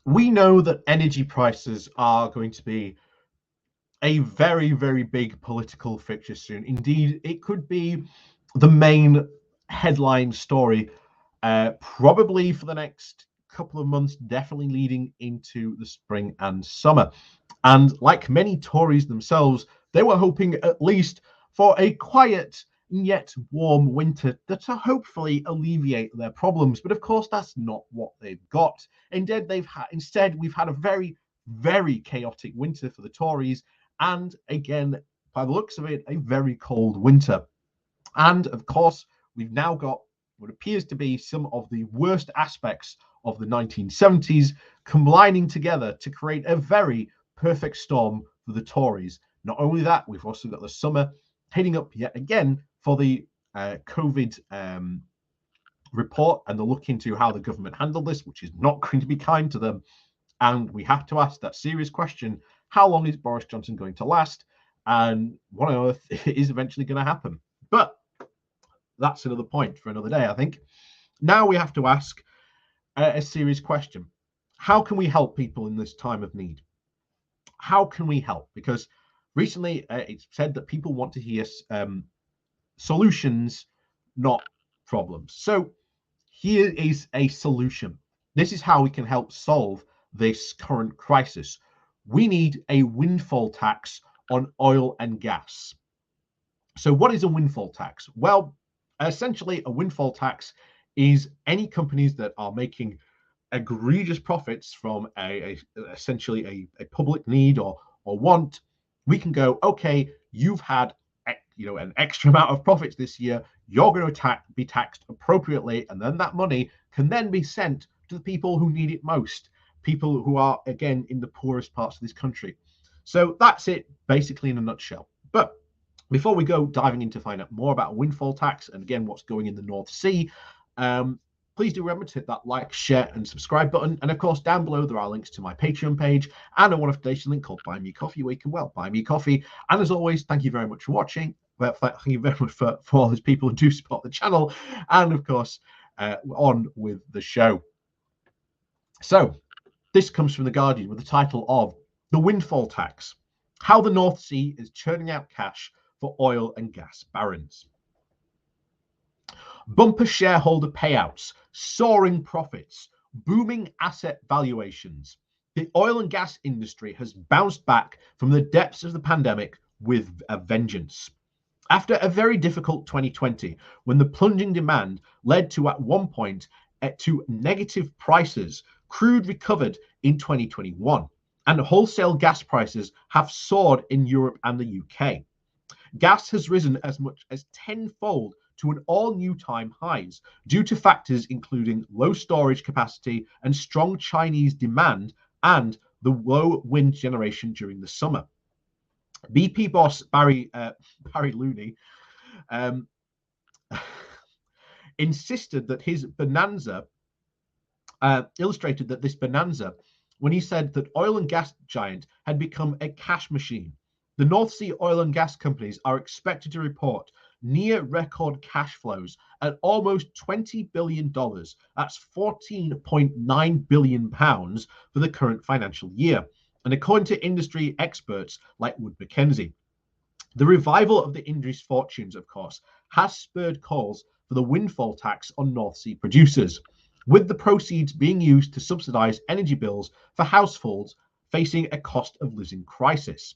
We know that energy prices are going to be a very, very big political fixture soon. Indeed, it could be the main headline story, probably for the next couple of months, definitely leading into the spring and summer. And like many Tories themselves, they were hoping at least for a quiet yet warm winter to hopefully alleviate their problems. But of course, that's not what they've got. Instead, we've had a very, very chaotic winter for the Tories, and again, by the looks of it, a very cold winter. And of course, we've now got what appears to be some of the worst aspects of the 1970s combining together to create a very perfect storm for the Tories. Not only that, we've also got the summer heading up yet again for the COVID report, and they'll look into how the government handled this, which is not going to be kind to them. And we have to ask that serious question: how long is Boris Johnson going to last? And what on earth is eventually going to happen? But that's another point for another day, I think. Now we have to ask a serious question: how can we help people in this time of need? How can we help? Because recently it's said that people want to hear solutions, not problems. So here is a solution. This is how we can help solve this current crisis. We need a windfall tax on oil and gas. So what is a windfall tax? Well, essentially, a windfall tax is any companies that are making egregious profits from essentially a public need or want. We can go, okay, you've had an extra amount of profits this year. You're going to be taxed appropriately, and then that money can then be sent to the people who need it most, people who are again in the poorest parts of this country. So that's it, basically in a nutshell. But before we go diving into find out more about windfall tax and again what's going in the North Sea, please do remember to hit that like, share, and subscribe button. And of course, down below there are links to my Patreon page and a one-off donation link called Buy Me Coffee, where you can buy me coffee. And as always, thank you very much for watching. Thank you very much for all those people who do support the channel. And of course, on with the show. So this comes from The Guardian with the title of The Windfall Tax: How the North Sea is Churning Out Cash for Oil and Gas Barons. Bumper shareholder payouts, soaring profits, booming asset valuations. The oil and gas industry has bounced back from the depths of the pandemic with a vengeance. After a very difficult 2020, when the plunging demand led to, at one point, to negative prices, crude recovered in 2021, and wholesale gas prices have soared in Europe and the UK. Gas has risen as much as tenfold to an all-new time highs due to factors including low storage capacity and strong Chinese demand and the low wind generation during the summer. BP boss Barry Looney insisted that his bonanza illustrated that this bonanza when he said that oil and gas giant had become a cash machine. The North Sea oil and gas companies are expected to report near record cash flows at almost $20 billion. That's £14.9 billion for the current financial year. And according to industry experts like Wood Mackenzie, the revival of the industry's fortunes, of course, has spurred calls for the windfall tax on North Sea producers, with the proceeds being used to subsidize energy bills for households facing a cost of living crisis.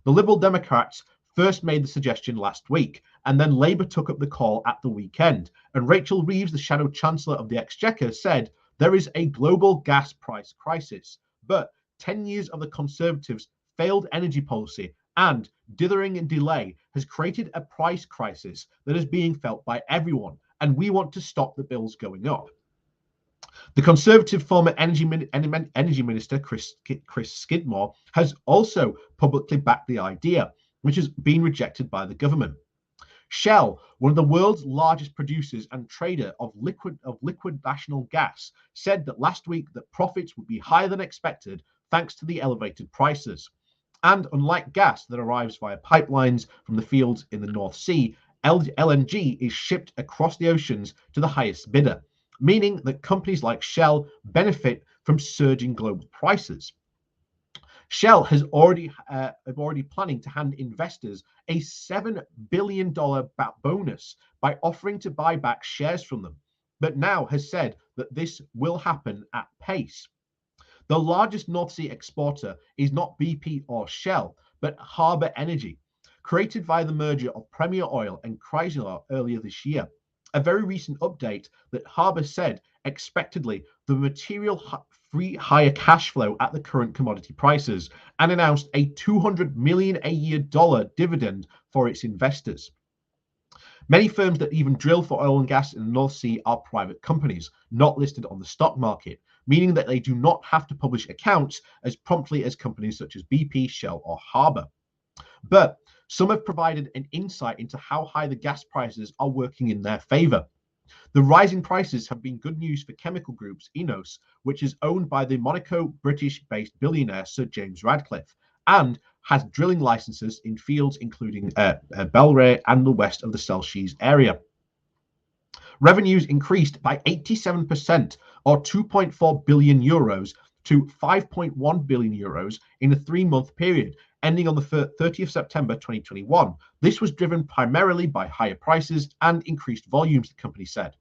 The Liberal Democrats first made the suggestion last week, and then Labour took up the call at the weekend. And Rachel Reeves, the Shadow Chancellor of the Exchequer, said there is a global gas price crisis, but 10 years of the Conservatives' failed energy policy and dithering and delay has created a price crisis that is being felt by everyone, and we want to stop the bills going up. The Conservative former Energy Minister, Chris Skidmore, has also publicly backed the idea, which has been rejected by the government. Shell, one of the world's largest producers and trader of liquid national gas, said that last week that profits would be higher than expected thanks to the elevated prices. And unlike gas that arrives via pipelines from the fields in the North Sea, LNG is shipped across the oceans to the highest bidder. meaning that companies like Shell benefit from surging global prices. Shell has already planning to hand investors a $7 billion bonus by offering to buy back shares from them, but now has said that this will happen at pace. The largest North Sea exporter is not BP or Shell, but Harbour Energy, created via the merger of Premier Oil and Chrysler earlier this year. A very recent update that Harbour said expectedly the material free higher cash flow at the current commodity prices and announced a $200 million a year dividend for its investors. Many firms that even drill for oil and gas in the North Sea are private companies, not listed on the stock market, meaning that they do not have to publish accounts as promptly as companies such as BP, Shell, or Harbour. But some have provided an insight into how high the gas prices are working in their favour. The rising prices have been good news for chemical groups Enos, which is owned by the Monaco British-based billionaire Sir James Radcliffe, and has drilling licenses in fields including Belray and the west of the Selshires area. Revenues increased by 87%, or 2.4 billion euros, to 5.1 billion euros in a 3-month period, ending on the 30th September 2021. This was driven primarily by higher prices and increased volumes, the company said.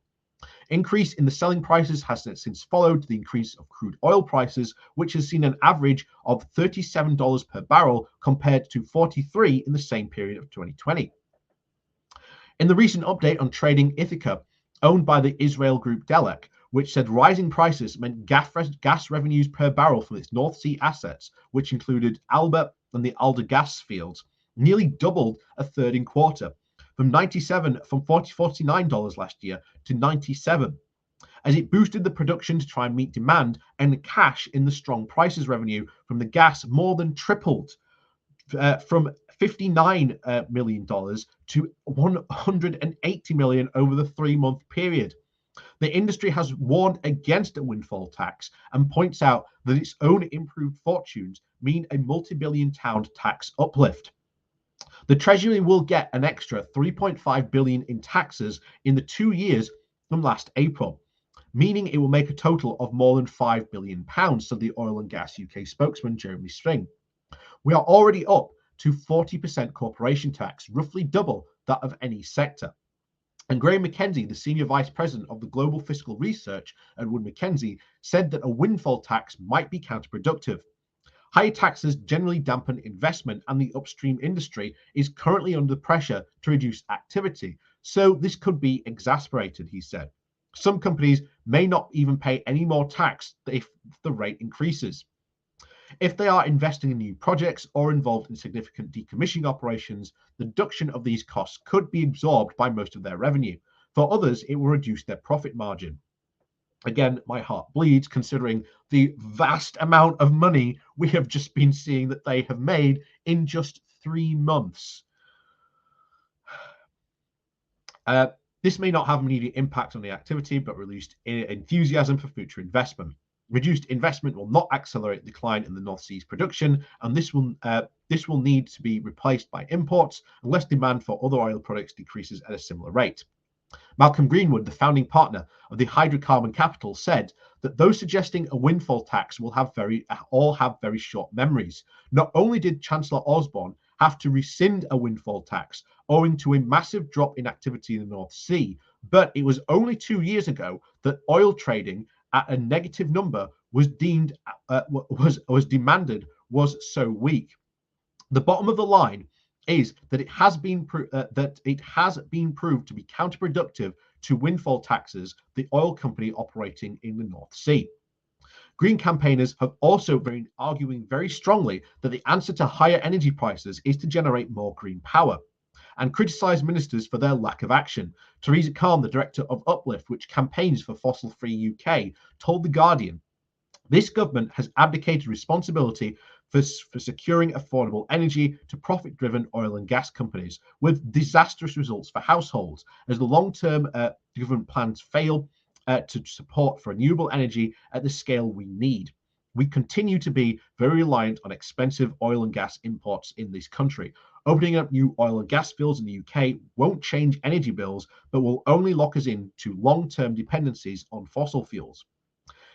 Increase in the selling prices has since followed the increase of crude oil prices, which has seen an average of $37 per barrel compared to 43 in the same period of 2020. In the recent update on trading Ithaca, owned by the Israel group Delek, which said rising prices meant gas revenues per barrel from its North Sea assets, which included Alba and the Alder gas fields, nearly doubled a third in quarter, from $49 last year to $97, as it boosted the production to try and meet demand, and the cash in the strong prices revenue from the gas more than tripled from $59 million to $180 million over the 3-month period. The industry has warned against a windfall tax and points out that its own improved fortunes mean a multi-billion-pound tax uplift. The Treasury will get an extra $3.5 billion in taxes in the 2 years from last April, meaning it will make a total of more than £5 billion, said the Oil and Gas UK spokesman Jeremy String. We are already up to 40% corporation tax, roughly double that of any sector. And Graham Mackenzie, the Senior Vice President of the Global Fiscal Research at Wood Mackenzie, said that a windfall tax might be counterproductive. Higher taxes generally dampen investment, and the upstream industry is currently under pressure to reduce activity, so this could be exacerbated, he said. Some companies may not even pay any more tax if the rate increases. If they are investing in new projects or involved in significant decommissioning operations, the deduction of these costs could be absorbed by most of their revenue. For others, it will reduce their profit margin. Again, my heart bleeds considering the vast amount of money we have just been seeing that they have made in just 3 months. This may not have an immediate impact on the activity, but reduced enthusiasm for future investment. Reduced investment will not accelerate the decline in the North Sea's production, and this will need to be replaced by imports unless demand for other oil products decreases at a similar rate. Malcolm Greenwood, the founding partner of the Hydrocarbon Capital, said that those suggesting a windfall tax will all have very short memories. Not only did Chancellor Osborne have to rescind a windfall tax owing to a massive drop in activity in the North Sea, but it was only 2 years ago that oil trading at a negative number was demanded was so weak. The bottom of the line is that it has been proved to be counterproductive to windfall taxes, the oil company operating in the North Sea. Green campaigners have also been arguing very strongly that the answer to higher energy prices is to generate more green power, and criticised ministers for their lack of action. Theresa Khan, the director of Uplift, which campaigns for fossil-free UK, told The Guardian, "This government has abdicated responsibility for securing affordable energy to profit-driven oil and gas companies, with disastrous results for households, as the long-term government plans fail to support for renewable energy at the scale we need." we continue to be very reliant on expensive oil and gas imports in this country. Opening up new oil and gas fields in the UK won't change energy bills, but will only lock us into long-term dependencies on fossil fuels.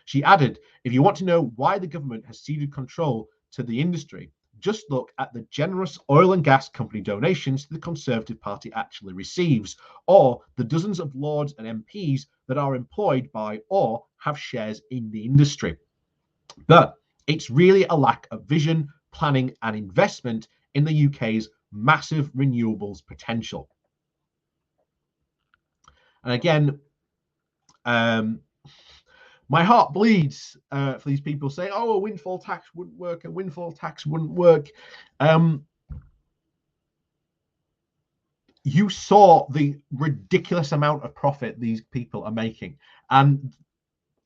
She added, if you want to know why the government has ceded control to the industry, just look at the generous oil and gas company donations the Conservative Party actually receives, or the dozens of Lords and MPs that are employed by or have shares in the industry. But it's really a lack of vision, planning, and investment in the UK's massive renewables potential. And again, my heart bleeds for these people saying, oh, a windfall tax wouldn't work, a windfall tax wouldn't work. You saw the ridiculous amount of profit these people are making. And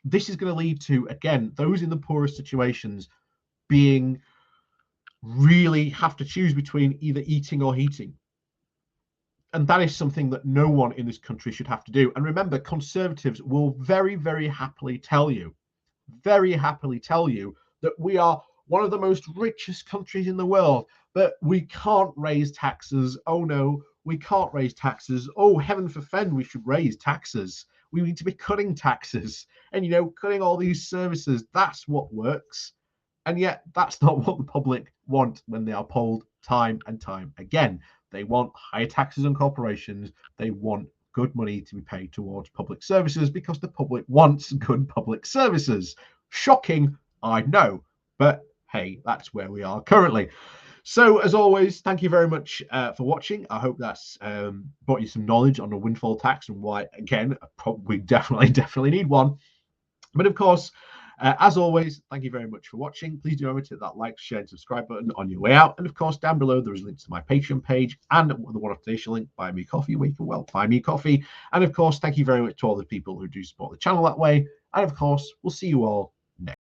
this is going to lead to, again, those in the poorest situations being really have to choose between either eating or heating. And that is something that no one in this country should have to do. And remember, Conservatives will very, very happily tell you that we are one of the most richest countries in the world, but we can't raise taxes. Oh no, we can't raise taxes. Oh, heaven forfend, we should raise taxes. We need to be cutting taxes and, cutting all these services. That's what works. And yet that's not what the public want when they are polled time and time again. They want higher taxes on corporations. They want good money to be paid towards public services because the public wants good public services. Shocking, I know, but hey, that's where we are currently. So as always, thank you very much for watching. I hope that's brought you some knowledge on the windfall tax and why, again, we definitely need one. But of course, as always, thank you very much for watching. Please do remember to hit that like, share, and subscribe button on your way out. And of course, down below, there is links to my Patreon page and the one-off donation link, Buy Me Coffee, where you can, buy me coffee. And of course, thank you very much to all the people who do support the channel that way. And of course, we'll see you all